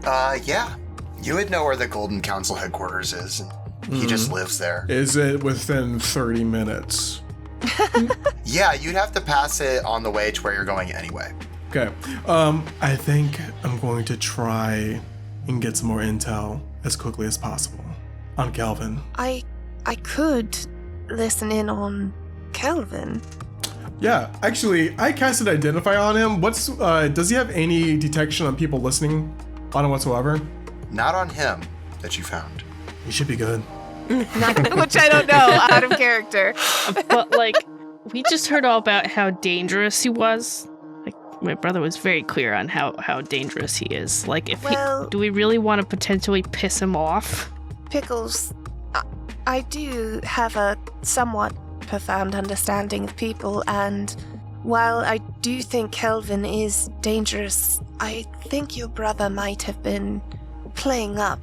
Speaker 6: Yeah. You would know where the Golden Council headquarters is. He just lives there.
Speaker 4: Is it within 30 minutes?
Speaker 6: Yeah, you'd have to pass it on the way to where you're going anyway.
Speaker 4: Okay. I think I'm going to try and get some more intel as quickly as possible on Kelvin.
Speaker 3: I could listen in on Kelvin.
Speaker 4: Yeah, actually, I casted Identify on him. Does he have any detection on people listening on him whatsoever?
Speaker 6: Not on him that you found.
Speaker 4: He should be good.
Speaker 3: Which I don't know, out of character.
Speaker 5: But, like, we just heard all about how dangerous he was. Like, my brother was very clear on how dangerous he is. Like, do we really want to potentially piss him off?
Speaker 3: Pkelz, I do have a somewhat profound understanding of people, and while I do think Kelvin is dangerous, I think your brother might have been playing up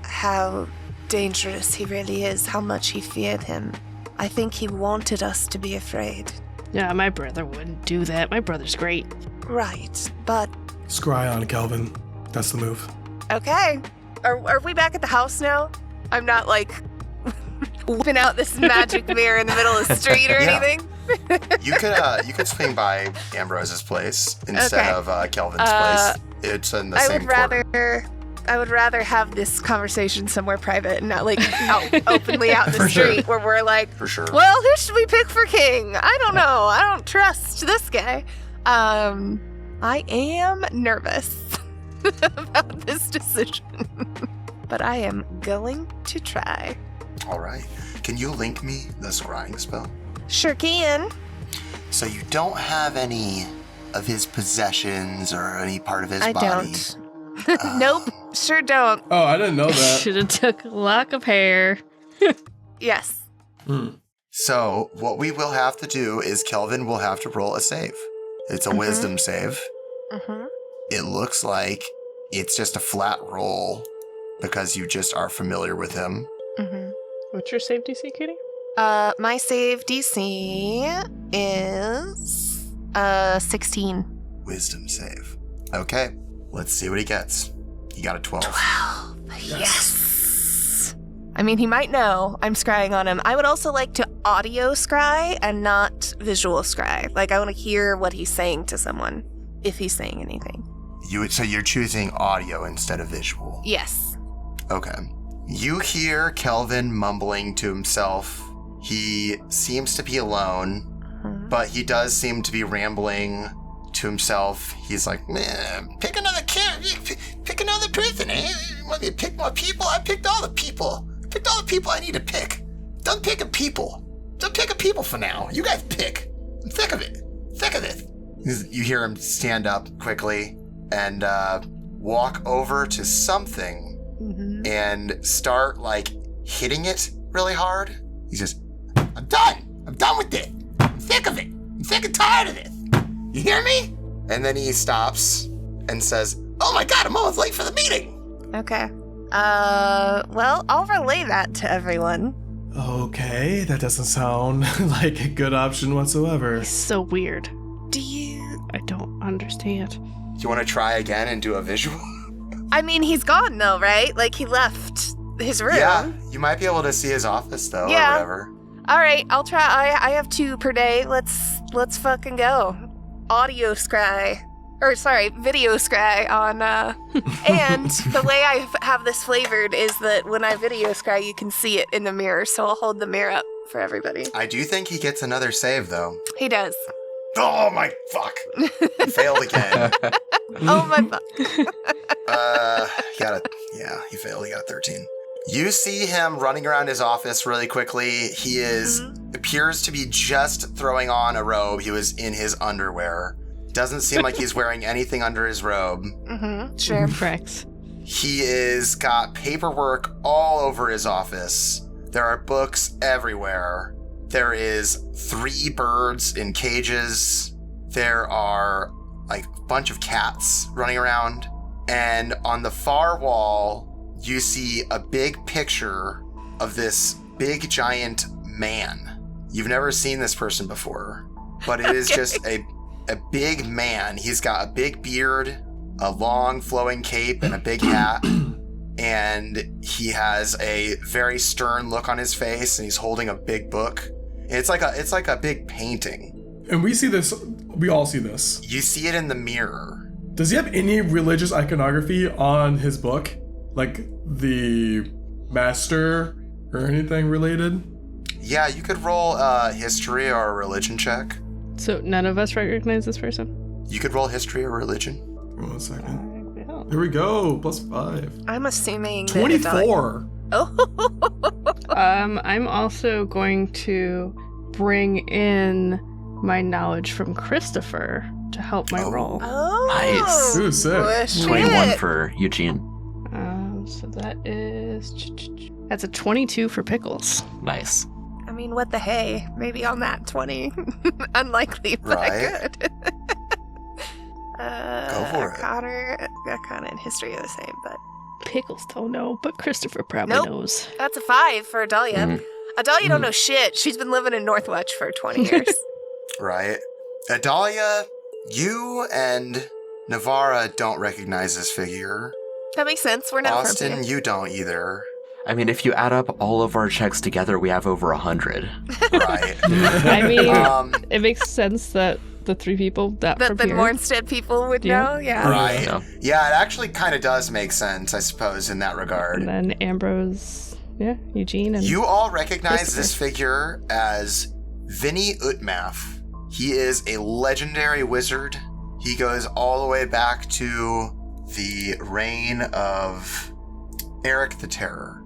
Speaker 3: how dangerous he really is, how much he feared him. I think he wanted us to be afraid.
Speaker 5: Yeah, my brother wouldn't do that. My brother's great.
Speaker 3: Right, but...
Speaker 4: Scry on Kelvin. That's the move.
Speaker 3: Okay. Are we back at the house now? I'm not, like, whipping out this magic mirror in the middle of the street or anything?
Speaker 6: You could swing by Ambrose's place instead of Kelvin's place. It's in the same quarter.
Speaker 3: I would rather have this conversation somewhere private and not, like, openly out in the street where we're like,
Speaker 6: for sure.
Speaker 3: Well, who should we pick for king? I don't know. I don't trust this guy. I am nervous about this decision, but I am going to try.
Speaker 6: All right. Can you link me the scrying spell?
Speaker 3: Sure can.
Speaker 6: So you don't have any of his possessions or any part of his body?
Speaker 3: I don't. Nope, sure don't.
Speaker 4: Oh, I didn't know that.
Speaker 5: Should have took a lock of hair.
Speaker 3: Yes.
Speaker 6: So what we will have to do is Kelvin will have to roll a save. It's a wisdom save. It looks like it's just a flat roll because you just are familiar with him.
Speaker 5: What's your save DC, Katie?
Speaker 3: My save DC is 16.
Speaker 6: Wisdom save. Okay, let's see what he gets. He got a 12.
Speaker 3: 12. Yes. I mean, he might know I'm scrying on him. I would also like to audio scry and not visual scry. Like, I want to hear what he's saying to someone, if he's saying anything.
Speaker 6: So you're choosing audio instead of visual?
Speaker 3: Yes.
Speaker 6: Okay. You hear Kelvin mumbling to himself. He seems to be alone, but he does seem to be rambling to himself. He's like, man, pick another person, eh? You want me to pick more people? I picked all the people. Picked all the people I need to pick. Done picking people. Done picking people for now. You guys pick. I'm sick of it. Sick of this. You hear him stand up quickly and walk over to something and start, like, hitting it really hard. He says, I'm done. I'm done with this. I'm sick of it. I'm sick and tired of this. You hear me? And then he stops and says, oh my god, I'm almost late for the meeting.
Speaker 3: Okay. Well, I'll relay that to everyone.
Speaker 4: Okay, that doesn't sound like a good option whatsoever.
Speaker 5: It's so weird.
Speaker 3: Do you...
Speaker 5: I don't understand.
Speaker 6: Do you want to try again and do a visual?
Speaker 3: I mean, he's gone though, right? Like, he left his room.
Speaker 6: Yeah, you might be able to see his office though, or
Speaker 3: Yeah.
Speaker 6: whatever.
Speaker 3: All right, I'll try. I have 2 per day. Let's fucking go. Audio scry. Or, sorry, video scry on, and the way I have this flavored is that when I video scry, you can see it in the mirror, so I'll hold the mirror up for everybody.
Speaker 6: I do think he gets another save though.
Speaker 3: He does.
Speaker 6: Oh my fuck. Failed again.
Speaker 3: Oh my fuck.
Speaker 6: He failed. He got a 13. You see him running around his office really quickly. He appears to be just throwing on a robe. He was in his underwear. Doesn't seem like he's wearing anything under his robe.
Speaker 3: Sure.
Speaker 5: Cracks.
Speaker 6: He is got paperwork all over his office. There are books everywhere. There is 3 birds in cages. There are like a bunch of cats running around. And on the far wall, you see a big picture of this big giant man. You've never seen this person before, but it is just a big man. He's got a big beard, a long flowing cape, and a big hat. And he has a very stern look on his face, and he's holding a big book. And it's like a big painting.
Speaker 4: And we see this, we all see this.
Speaker 6: You see it in the mirror.
Speaker 4: Does he have any religious iconography on his book? Like the master or anything related?
Speaker 6: Yeah, you could roll history or a religion check.
Speaker 5: So none of us recognize this person?
Speaker 6: You could roll history or religion.
Speaker 4: 1 second. Here we go. +5.
Speaker 3: I'm assuming
Speaker 4: 24.
Speaker 5: I'm also going to bring in my knowledge from Christopher to help my roll.
Speaker 3: Oh,
Speaker 2: Nice.
Speaker 4: Ooh, sick.
Speaker 3: well, shit.
Speaker 2: 21 for Eugene.
Speaker 5: So that's a 22 for Pkelz.
Speaker 2: Nice.
Speaker 3: I mean, what the hey? Maybe on that 20. Unlikely, but I
Speaker 6: Right.
Speaker 3: could.
Speaker 6: Go for it.
Speaker 3: Arcana and history are the same, but
Speaker 5: Pkelz don't know, but Christopher probably
Speaker 3: Nope.
Speaker 5: knows.
Speaker 3: that's a 5 for Adalia. Adalia don't know shit. She's been living in Northwatch for 20 years.
Speaker 6: Right. Adalia, you and Navarra don't recognize this figure.
Speaker 3: That makes sense. We're not
Speaker 6: Austin,
Speaker 3: from here.
Speaker 6: you don't either.
Speaker 2: I mean, if you add up all of our checks together, we have over 100.
Speaker 6: Right.
Speaker 5: I mean,
Speaker 6: Um,
Speaker 5: it makes sense that the 3 people that
Speaker 3: That
Speaker 5: from
Speaker 3: the
Speaker 5: here.
Speaker 3: Mournstead people would
Speaker 5: Yeah.
Speaker 3: know. Yeah.
Speaker 6: right.
Speaker 2: Yeah.
Speaker 6: Yeah, it actually kind of does make sense, I suppose, in that regard.
Speaker 5: And then Ambrose, Eugene, and
Speaker 6: You all recognize
Speaker 5: Christopher.
Speaker 6: this figure as Vinny Utmath. He is a legendary wizard. He goes all the way back to the reign of Eric the Terror.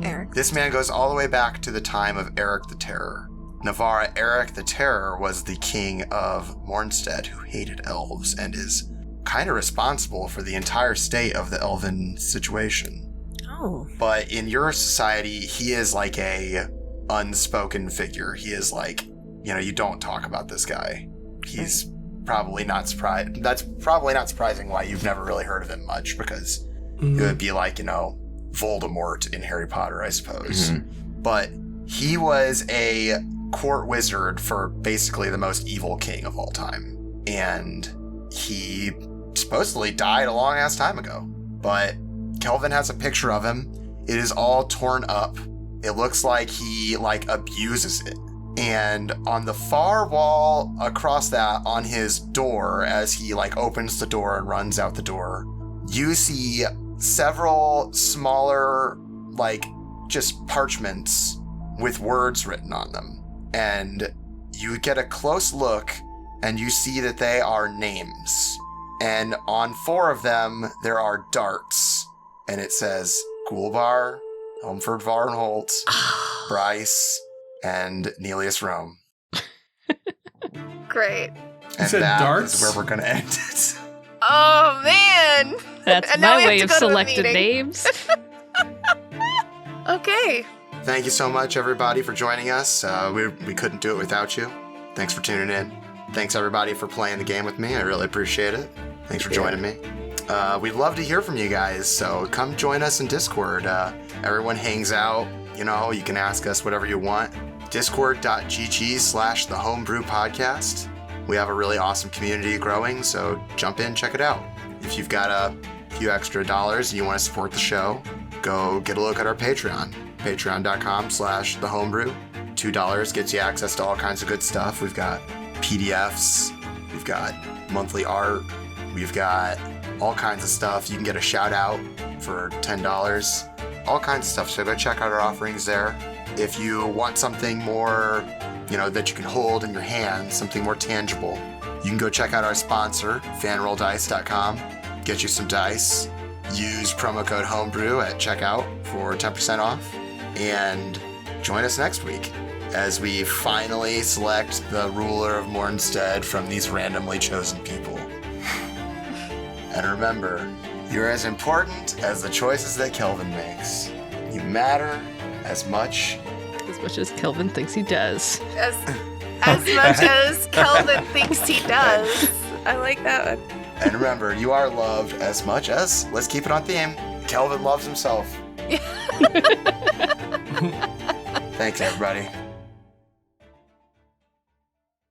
Speaker 3: Eric.
Speaker 6: This man goes all the way back to the time of Eric the Terror. Navarra, Eric the Terror was the king of Mournstead who hated elves and is kind of responsible for the entire state of the elven situation.
Speaker 7: Oh.
Speaker 6: But in your society, he is like a unspoken figure. He is like, you don't talk about this guy. He's probably not surprised. That's probably not surprising why you've never really heard of him much, because it would be like, Voldemort in Harry Potter, I suppose. But he was a court wizard for basically the most evil king of all time. And he supposedly died a long ass time ago. But Kelvin has a picture of him. It is all torn up. It looks like he abuses it. And on the far wall across that, on his door, as he opens the door and runs out the door, you see several smaller just parchments with words written on them. And you get a close look, and you see that they are names. And on 4 of them, there are darts. And it says Gulbar, Holmford Varnholt, Bryce, and Nelius Rome.
Speaker 3: Great.
Speaker 6: And
Speaker 4: said
Speaker 6: that
Speaker 4: darts?
Speaker 6: is where we're going to end it.
Speaker 3: Oh, man.
Speaker 5: That's
Speaker 3: And now
Speaker 5: my
Speaker 3: we have
Speaker 5: way
Speaker 3: to
Speaker 5: of
Speaker 3: go to a
Speaker 5: selecting
Speaker 3: meeting.
Speaker 5: names.
Speaker 3: Okay.
Speaker 6: Thank you so much, everybody, for joining us. We couldn't do it without you. Thanks for tuning in. Thanks, everybody, for playing the game with me. I really appreciate it. Thanks for joining me. We'd love to hear from you guys, so come join us in Discord. Everyone hangs out. You know, you can ask us whatever you want. Discord.gg/The Homebrew Podcast. We have a really awesome community growing, so jump in, check it out. If you've got a few extra dollars and you want to support the show, go get a look at our Patreon. Patreon.com/The Homebrew. $2 gets you access to all kinds of good stuff. We've got PDFs. We've got monthly art. We've got all kinds of stuff. You can get a shout out for $10. All kinds of stuff. So go check out our offerings there. If you want something more, that you can hold in your hand, something more tangible, you can go check out our sponsor, fanrolldice.com. Get you some dice. Use promo code Homebrew at checkout for 10% off. And join us next week as we finally select the ruler of Mournstead from these randomly chosen people. And remember, you're as important as the choices that Kelvin makes. You matter as much
Speaker 5: as Kelvin thinks he does.
Speaker 3: As much as Kelvin thinks he does. I like that one.
Speaker 6: And remember, you are loved as much as, let's keep it on theme, Kelvin loves himself. Thanks, everybody.